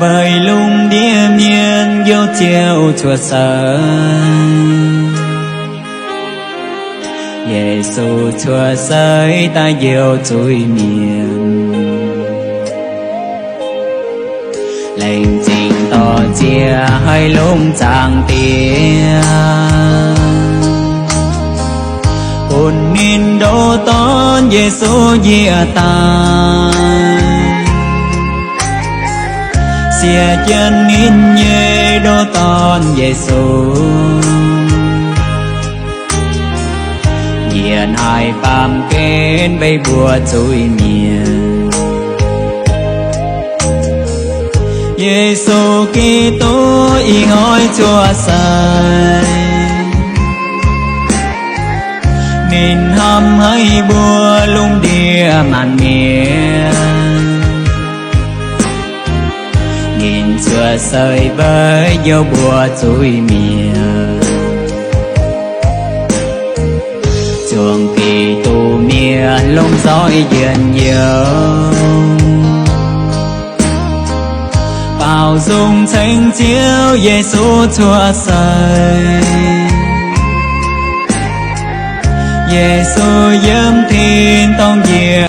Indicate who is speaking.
Speaker 1: Bởi lung đĩa miên vô chiều chùa sở Giê-xu chùa sới ta yêu chui miền Lệnh trình tỏ chia hơi lung chẳng tia Hồn nín đô tôn Giê-xu dìa ta Xìa chân nín nhê đô tôn Giê-xu Nhiên hai phàm kết bây bùa chui miền Giê-xu Kitô y ngôi chùa sài Nín hâm hơi bùa lung đĩa màn miền Nhìn chùa sơi với vô bùa chui miền Chuông Kitô miền lung dõi dần nhiều Bao dung thanh chiếu Giê-xu chùa sài Giê-xu dâm thiên tông diệt